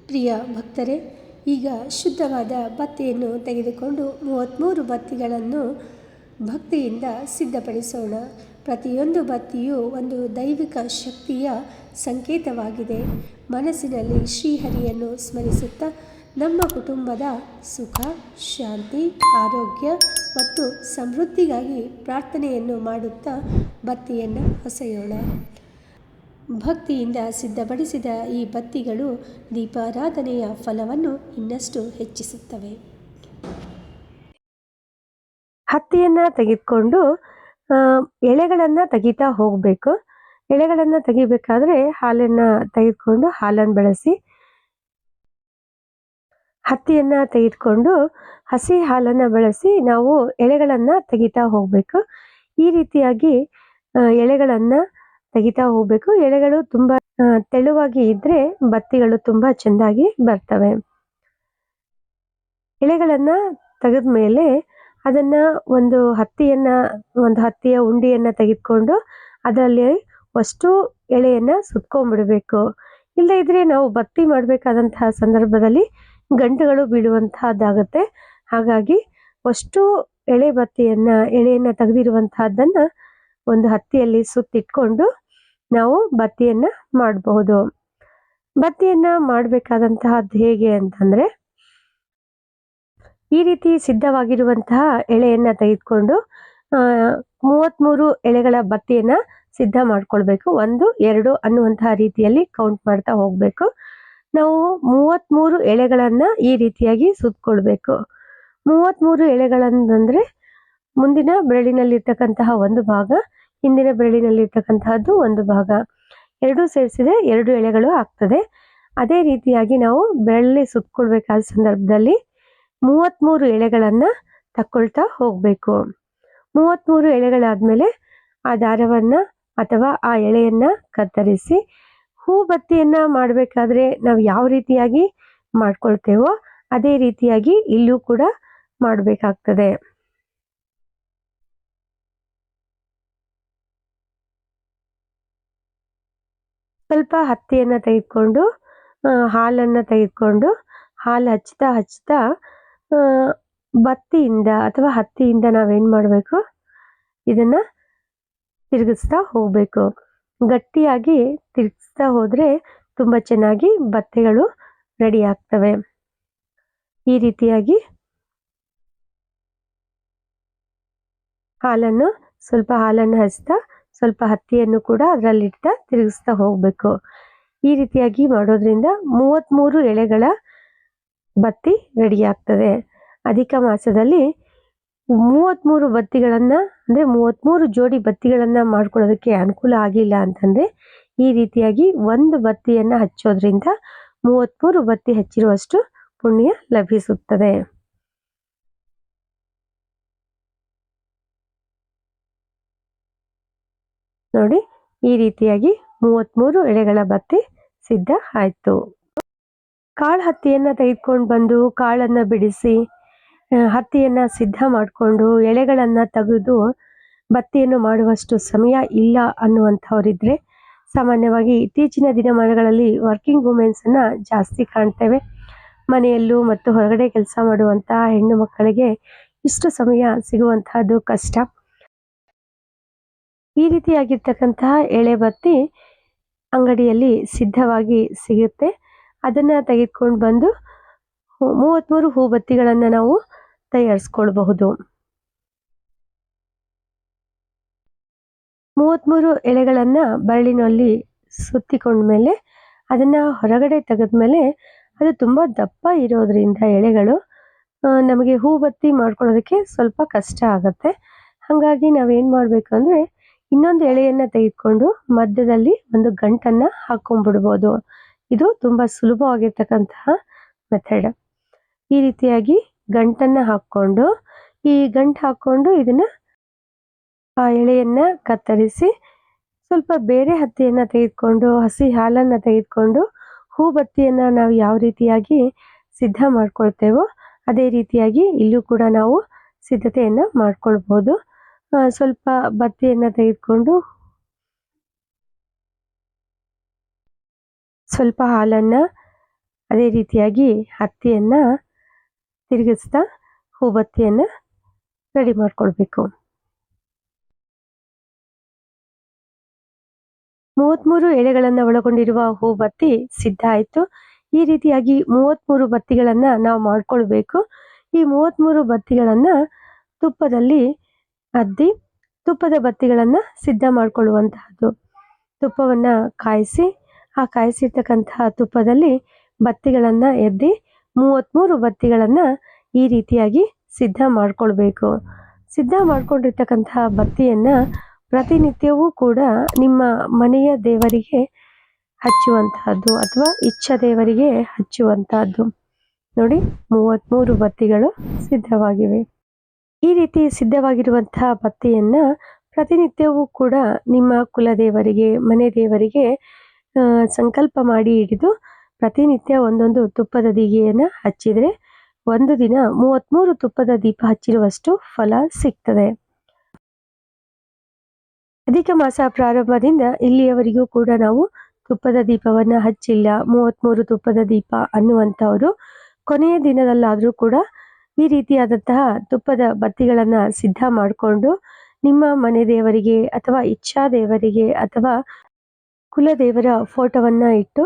ಪ್ರಿಯ ಭಕ್ತರೇ, ಈಗ ಶುದ್ಧವಾದ ಬತ್ತಿಯನ್ನು ತೆಗೆದುಕೊಂಡು 33 ಬತ್ತಿಗಳನ್ನು ಭಕ್ತಿಯಿಂದ ಸಿದ್ಧಪಡಿಸೋಣ. ಪ್ರತಿಯೊಂದು ಬತ್ತಿಯೂ ಒಂದು ದೈವಿಕ ಶಕ್ತಿಯ ಸಂಕೇತವಾಗಿದೆ. ಮನಸ್ಸಿನಲ್ಲಿ ಶ್ರೀಹರಿಯನ್ನು ಸ್ಮರಿಸುತ್ತಾ ನಮ್ಮ ಕುಟುಂಬದ ಸುಖ, ಶಾಂತಿ, ಆರೋಗ್ಯ ಮತ್ತು ಸಮೃದ್ಧಿಗಾಗಿ ಪ್ರಾರ್ಥನೆಯನ್ನು ಮಾಡುತ್ತಾ ಬತ್ತಿಯನ್ನು ಹೊಸೆಯೋಣ. ಭಕ್ತಿಯಿಂದ ಸಿದ್ಧಪಡಿಸಿದ ಈ ಬತ್ತಿಗಳು ದೀಪಾರಾಧನೆಯ ಫಲವನ್ನು ಇನ್ನಷ್ಟು ಹೆಚ್ಚಿಸುತ್ತವೆ. ಹತ್ತಿಯನ್ನು ತೆಗೆದುಕೊಂಡು ಎಳೆಗಳನ್ನು ತೆಗಿತಾ ಹೋಗಬೇಕು. ಎಳೆಗಳನ್ನು ತೆಗಿಬೇಕಾದ್ರೆ ಹಾಲನ್ನು ತೆಗೆದುಕೊಂಡು ಹಾಲನ್ನು ಬಳಸಿ, ಹತ್ತಿಯನ್ನು ತೆಗೆದುಕೊಂಡು ಹಸಿ ಹಾಲನ್ನು ಬಳಸಿ ನಾವು ಎಳೆಗಳನ್ನು ತೆಗಿತಾ ಹೋಗಬೇಕು. ಈ ರೀತಿಯಾಗಿ ಎಳೆಗಳನ್ನು ತೆಗಿತಾ ಹೋಗಬೇಕು. ಎಳೆಗಳು ತುಂಬ ತೆಳುವಾಗಿ ಇದ್ದರೆ ಬತ್ತಿಗಳು ತುಂಬ ಚೆಂದಾಗಿ ಬರ್ತವೆ. ಎಳೆಗಳನ್ನು ತೆಗೆದ ಮೇಲೆ ಅದನ್ನು ಒಂದು ಹತ್ತಿಯ ಉಂಡಿಯನ್ನು ತೆಗೆದುಕೊಂಡು ಅದರಲ್ಲಿ ಅಷ್ಟು ಎಳೆಯನ್ನು ಸುತ್ಕೊಂಡ್ಬಿಡಬೇಕು. ಇಲ್ಲದೇ ಇದ್ದರೆ ನಾವು ಬತ್ತಿ ಮಾಡಬೇಕಾದಂತಹ ಸಂದರ್ಭದಲ್ಲಿ ಗಂಟುಗಳು ಬೀಳುವಂತಹದ್ದಾಗುತ್ತೆ. ಹಾಗಾಗಿ ಅಷ್ಟು ಎಳೆಯನ್ನು ತೆಗೆದಿರುವಂತಹದ್ದನ್ನು ಒಂದು ಹತ್ತಿಯಲ್ಲಿ ಸುತ್ತಿಟ್ಕೊಂಡು ನಾವು ಬತ್ತಿಯನ್ನು ಮಾಡಬಹುದು. ಬತ್ತಿಯನ್ನು ಮಾಡಬೇಕಾದಂತಹದ್ದು ಹೇಗೆ ಅಂತಂದರೆ, ಈ ರೀತಿ ಸಿದ್ಧವಾಗಿರುವಂತಹ ಎಳೆಯನ್ನು ತೆಗೆದುಕೊಂಡು 33 ಎಳೆಗಳ ಬತ್ತಿಯನ್ನು ಸಿದ್ಧ ಮಾಡ್ಕೊಳ್ಬೇಕು. 1, 2 ಅನ್ನುವಂತಹ ರೀತಿಯಲ್ಲಿ ಕೌಂಟ್ ಮಾಡ್ತಾ ಹೋಗಬೇಕು. ನಾವು 33 ಎಳೆಗಳನ್ನು ಈ ರೀತಿಯಾಗಿ ಸುತ್ತಕೊಳ್ಬೇಕು. 33 ಎಳೆಗಳಂತಂದರೆ ಮುಂದಿನ ಬೆರಳಿನಲ್ಲಿರ್ತಕ್ಕಂತಹ ಒಂದು ಭಾಗ, ಹಿಂದಿನ ಬೆರಳಿನಲ್ಲಿರ್ತಕ್ಕಂತಹದ್ದು ಒಂದು ಭಾಗ, ಎರಡೂ ಸೇರಿಸಿದ್ರೆ 2 ಎಳೆಗಳು ಆಗ್ತದೆ. ಅದೇ ರೀತಿಯಾಗಿ ನಾವು ಬೆರಳಲ್ಲಿ ಸುತ್ತಕೊಳ್ಬೇಕಾದ ಸಂದರ್ಭದಲ್ಲಿ 33 ಎಳೆಗಳನ್ನು ತಕ್ಕೊಳ್ತಾ ಹೋಗಬೇಕು. 33 ಎಳೆಗಳಾದಮೇಲೆ ಆ ದಾರವನ್ನು ಅಥವಾ ಆ ಎಳೆಯನ್ನು ಕತ್ತರಿಸಿ ಹೂ ಬತ್ತಿಯನ್ನು ಮಾಡಬೇಕಾದ್ರೆ ನಾವು ಯಾವ ರೀತಿಯಾಗಿ ಮಾಡ್ಕೊಳ್ತೇವೋ ಅದೇ ರೀತಿಯಾಗಿ ಇಲ್ಲೂ ಕೂಡ ಮಾಡಬೇಕಾಗ್ತದೆ. ಸ್ವಲ್ಪ ಹತ್ತಿಯನ್ನು ತೆಗೆದುಕೊಂಡು ಹಾಲನ್ನು ತೆಗೆದುಕೊಂಡು ಹಾಲು ಹಚ್ತಾ ಬತ್ತಿಯಿಂದ ಅಥವಾ ಹತ್ತಿಯಿಂದ ನಾವೇನು ಮಾಡಬೇಕು, ಇದನ್ನು ತಿರುಗಿಸ್ತಾ ಹೋಗಬೇಕು. ಗಟ್ಟಿಯಾಗಿ ತಿರುಗಿಸ್ತಾ ಹೋದರೆ ತುಂಬ ಚೆನ್ನಾಗಿ ಬತ್ತಿಗಳು ರೆಡಿ ಆಗ್ತವೆ. ಈ ರೀತಿಯಾಗಿ ಸ್ವಲ್ಪ ಹಾಲನ್ನು ಹಚ್ತಾ ಸ್ವಲ್ಪ ಹತ್ತಿಯನ್ನು ಕೂಡ ಅದರಲ್ಲಿಡ್ತಾ ತಿರುಗಿಸ್ತಾ ಹೋಗಬೇಕು. ಈ ರೀತಿಯಾಗಿ ಮಾಡೋದ್ರಿಂದ 33 ಎಳೆಗಳ ಬತ್ತಿ ರೆಡಿ ಆಗ್ತದೆ. ಅಧಿಕ ಮಾಸದಲ್ಲಿ 33 ಬತ್ತಿಗಳನ್ನು ಅಂದರೆ 33 ಜೋಡಿ ಬತ್ತಿಗಳನ್ನು ಮಾಡ್ಕೊಳ್ಳೋದಕ್ಕೆ ಅನುಕೂಲ ಆಗಿಲ್ಲ ಅಂತಂದರೆ ಈ ರೀತಿಯಾಗಿ ಒಂದು ಬತ್ತಿಯನ್ನು ಹಚ್ಚೋದ್ರಿಂದ 33 ಬತ್ತಿ ಹಚ್ಚಿರುವಷ್ಟು ಪುಣ್ಯ ಲಭಿಸುತ್ತದೆ. ನೋಡಿ, ಈ ರೀತಿಯಾಗಿ 33 ಎಳೆಗಳ ಬತ್ತಿ ಸಿದ್ಧ ಆಯಿತು. ಕಾಳು ಹತ್ತಿಯನ್ನು ತೆಗೆದುಕೊಂಡು ಬಂದು ಕಾಳನ್ನು ಬಿಡಿಸಿ ಹತ್ತಿಯನ್ನು ಸಿದ್ಧ ಮಾಡಿಕೊಂಡು ಎಳೆಗಳನ್ನು ತೆಗೆದು ಬತ್ತಿಯನ್ನು ಮಾಡುವಷ್ಟು ಸಮಯ ಇಲ್ಲ ಅನ್ನುವಂಥವರಿದ್ದರೆ, ಸಾಮಾನ್ಯವಾಗಿ ಇತ್ತೀಚಿನ ದಿನಮಾನಗಳಲ್ಲಿ ವರ್ಕಿಂಗ್ ವುಮೆನ್ಸನ್ನು ಜಾಸ್ತಿ ಕಾಣ್ತೇವೆ. ಮನೆಯಲ್ಲೂ ಮತ್ತು ಹೊರಗಡೆ ಕೆಲಸ ಮಾಡುವಂತಹ ಹೆಣ್ಣು ಮಕ್ಕಳಿಗೆ ಇಷ್ಟು ಸಮಯ ಸಿಗುವಂತಹದ್ದು ಕಷ್ಟ. ಈ ರೀತಿಯಾಗಿರ್ತಕ್ಕಂತಹ ಎಳೆ ಬತ್ತಿ ಅಂಗಡಿಯಲ್ಲಿ ಸಿದ್ಧವಾಗಿ ಸಿಗುತ್ತೆ. ಅದನ್ನು ತೆಗೆದುಕೊಂಡು ಬಂದು 33 ಹೂ ಬತ್ತಿಗಳನ್ನು ನಾವು ತಯಾರಿಸ್ಕೊಳ್ಬಹುದು. 33 ಎಳೆಗಳನ್ನು ಬರಳಿನಲ್ಲಿ ಸುತ್ತಿಕೊಂಡ ಮೇಲೆ ಅದನ್ನು ಹೊರಗಡೆ ತೆಗೆದ್ಮೇಲೆ ಅದು ತುಂಬ ದಪ್ಪ ಇರೋದ್ರಿಂದ ಎಳೆಗಳು ನಮಗೆ ಹೂ ಬತ್ತಿ ಮಾಡ್ಕೊಳ್ಳೋದಕ್ಕೆ ಸ್ವಲ್ಪ ಕಷ್ಟ ಆಗುತ್ತೆ. ಹಾಗಾಗಿ ನಾವೇನು ಮಾಡಬೇಕು ಅಂದರೆ ಇನ್ನೊಂದು ಎಳೆಯನ್ನು ತೆಗೆದುಕೊಂಡು ಮಧ್ಯದಲ್ಲಿ ಒಂದು ಗಂಟನ್ನು ಹಾಕ್ಕೊಂಡ್ಬಿಡ್ಬೋದು. ಇದು ತುಂಬ ಸುಲಭವಾಗಿರ್ತಕ್ಕಂತಹ ಮೆಥಡ್. ಈ ರೀತಿಯಾಗಿ ಗಂಟನ್ನು ಹಾಕ್ಕೊಂಡು ಇದನ್ನು ಆ ಎಳೆಯನ್ನು ಕತ್ತರಿಸಿ ಸ್ವಲ್ಪ ಬೇರೆ ಹತ್ತಿಯನ್ನು ತೆಗೆದುಕೊಂಡು ಹಸಿ ಹಾಲನ್ನು ತೆಗೆದುಕೊಂಡು ಹೂ ಬತ್ತಿಯನ್ನು ನಾವು ಯಾವ ರೀತಿಯಾಗಿ ಸಿದ್ಧ ಮಾಡ್ಕೊಳ್ತೇವೋ ಅದೇ ರೀತಿಯಾಗಿ ಇಲ್ಲೂ ಕೂಡ ನಾವು ಸಿದ್ಧತೆಯನ್ನು ಮಾಡ್ಕೊಳ್ಬೋದು. ಸ್ವಲ್ಪ ಬತ್ತಿಯನ್ನು ತೆಗೆದುಕೊಂಡು ಸ್ವಲ್ಪ ಹಾಲನ್ನು ಅದೇ ರೀತಿಯಾಗಿ ಹತ್ತಿಯನ್ನು ತಿರುಗಿಸ್ತಾ ಹೂಬತ್ತಿಯನ್ನು ರೆಡಿ ಮಾಡ್ಕೊಳ್ಬೇಕು. 33 ಎಳೆಗಳನ್ನು ಒಳಗೊಂಡಿರುವ ಹೂಬತ್ತಿ ಸಿದ್ಧ ಆಯಿತು. ಈ ರೀತಿಯಾಗಿ 33 ಬತ್ತಿಗಳನ್ನು ನಾವು ಮಾಡ್ಕೊಳ್ಬೇಕು. ಈ 33 ಬತ್ತಿಗಳನ್ನು ತುಪ್ಪದಲ್ಲಿ ಅದ್ದಿ ತುಪ್ಪದ ಬತ್ತಿಗಳನ್ನು ಸಿದ್ಧ ಮಾಡಿಕೊಳ್ಳುವಂತಹದ್ದು. ತುಪ್ಪವನ್ನು ಕಾಯಿಸಿ ಆ ಕಾಯಿಸಿರ್ತಕ್ಕಂತಹ ತುಪ್ಪದಲ್ಲಿ ಬತ್ತಿಗಳನ್ನು ಎದ್ದಿ 33 ಬತ್ತಿಗಳನ್ನು ಈ ರೀತಿಯಾಗಿ ಸಿದ್ಧ ಮಾಡಿಕೊಳ್ಬೇಕು. ಸಿದ್ಧ ಮಾಡಿಕೊಂಡಿರ್ತಕ್ಕಂತಹ ಬತ್ತಿಯನ್ನು ಪ್ರತಿನಿತ್ಯವೂ ಕೂಡ ನಿಮ್ಮ ಮನೆಯ ದೇವರಿಗೆ ಹಚ್ಚುವಂತಹದ್ದು ಅಥವಾ ಇಚ್ಛಾ ದೇವರಿಗೆ ಹಚ್ಚುವಂತಹದ್ದು. ನೋಡಿ, 33 ಬತ್ತಿಗಳು ಸಿದ್ಧವಾಗಿವೆ. ಈ ರೀತಿ ಸಿದ್ಧವಾಗಿರುವಂತಹ ಬತ್ತಿಯನ್ನು ಪ್ರತಿನಿತ್ಯವೂ ಕೂಡ ನಿಮ್ಮ ಕುಲದೇವರಿಗೆ, ಮನೆ ದೇವರಿಗೆ ಸಂಕಲ್ಪ ಮಾಡಿ ಹಿಡಿದು ಪ್ರತಿನಿತ್ಯ ಒಂದೊಂದು ತುಪ್ಪದ ದೀಗೆಯನ್ನು ಹಚ್ಚಿದರೆ ಒಂದು ದಿನ 33 ತುಪ್ಪದ ದೀಪ ಹಚ್ಚಿರುವಷ್ಟು ಫಲ ಸಿಗ್ತದೆ. ಅಧಿಕ ಮಾಸ ಪ್ರಾರಂಭದಿಂದ ಇಲ್ಲಿಯವರೆಗೂ ಕೂಡ ನಾವು ತುಪ್ಪದ ದೀಪವನ್ನು ಹಚ್ಚಿಲ್ಲ, 33 ತುಪ್ಪದ ದೀಪ ಅನ್ನುವಂಥವರು ಕೊನೆಯ ದಿನದಲ್ಲಾದರೂ ಕೂಡ ಈ ರೀತಿಯಾದಂತಹ ತುಪ್ಪದ ಬತ್ತಿಗಳನ್ನು ಸಿದ್ಧ ಮಾಡಿಕೊಂಡು ನಿಮ್ಮ ಮನೆ ದೇವರಿಗೆ ಅಥವಾ ಇಚ್ಛಾ ದೇವರಿಗೆ ಅಥವಾ ಕುಲದೇವರ ಫೋಟೋವನ್ನು ಇಟ್ಟು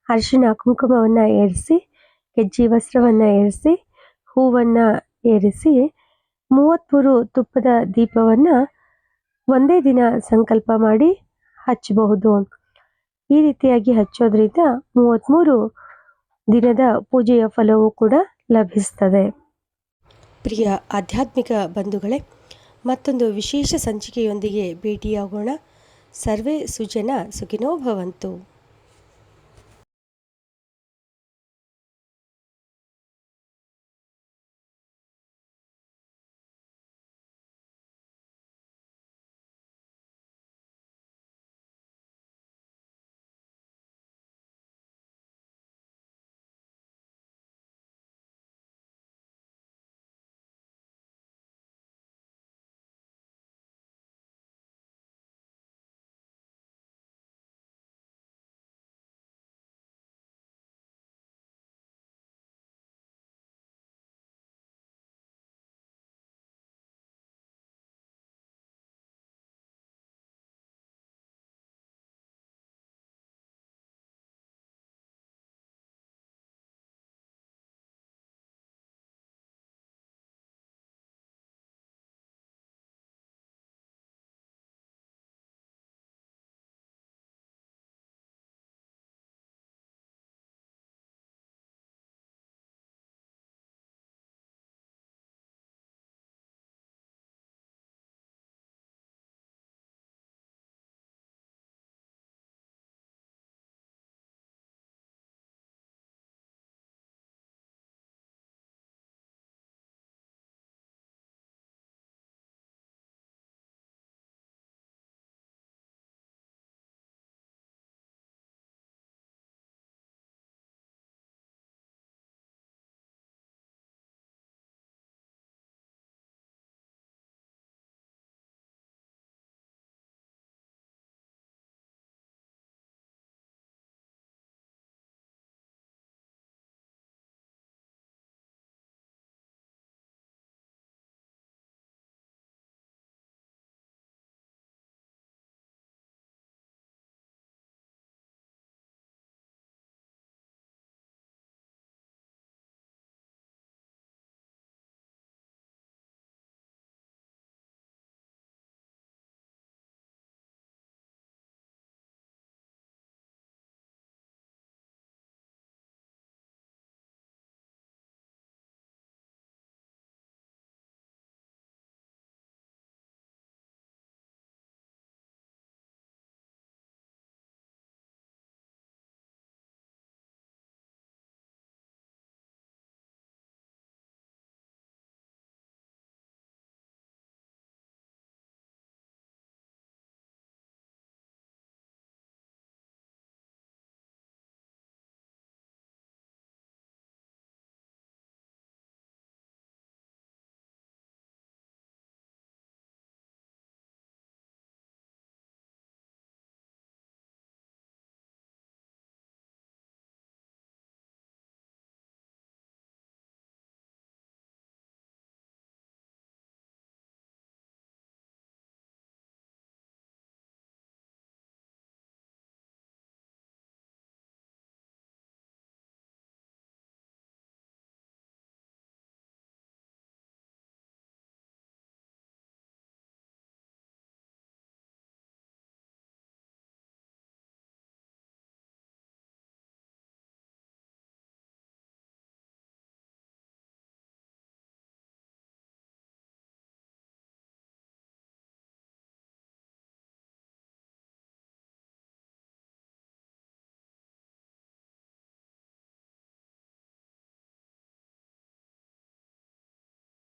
ಅರಿಶಿಣ ಕುಂಕುಮವನ್ನು ಏರಿಸಿ, ಗೆಜ್ಜೆ ವಸ್ತ್ರವನ್ನು ಏರಿಸಿ, ಹೂವನ್ನು ಏರಿಸಿ 33 ತುಪ್ಪದ ದೀಪವನ್ನು ಒಂದೇ ದಿನ ಸಂಕಲ್ಪ ಮಾಡಿ ಹಚ್ಚಬಹುದು. ಈ ರೀತಿಯಾಗಿ ಹಚ್ಚೋದ್ರಿಂದ 33 ದಿನದ ಪೂಜೆಯ ಫಲವೂ ಕೂಡ ಲಭಿಸ್ತದೆ. ಪ್ರಿಯ ಆಧ್ಯಾತ್ಮಿಕ ಬಂಧುಗಳೇ, ಮತ್ತೊಂದು ವಿಶೇಷ ಸಂಚಿಕೆಯೊಂದಿಗೆ ಭೇಟಿಯಾಗೋಣ. ಸರ್ವೇ ಸುಜನ ಸುಖಿನೋ ಭವಂತು.